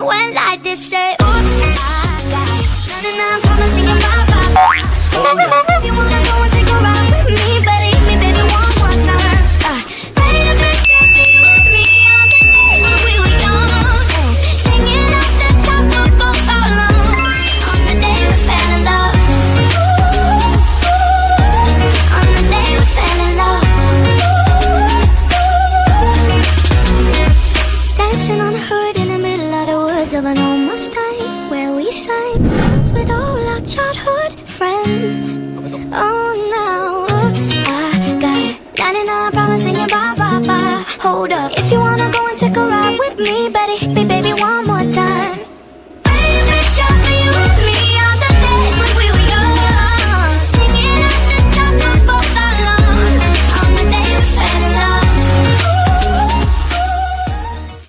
went like this, say, oops, I got 99 problems singing bye bye. If you wanna go and take a ride with me, better hit me, baby, one more time. Paint a picture for you and me on the days when we were young. Singing off the top notes both alone. On the day we fell in love. On the day we fell in love. Dancing on the hood in the middle of the woods of an old Mustang, where we sang songs with all our childhood friends. Oh, now, oops, I got 99 problems singing bye bye bye. Hold up, if you wanna go and take a ride with me, better hit me, baby, one more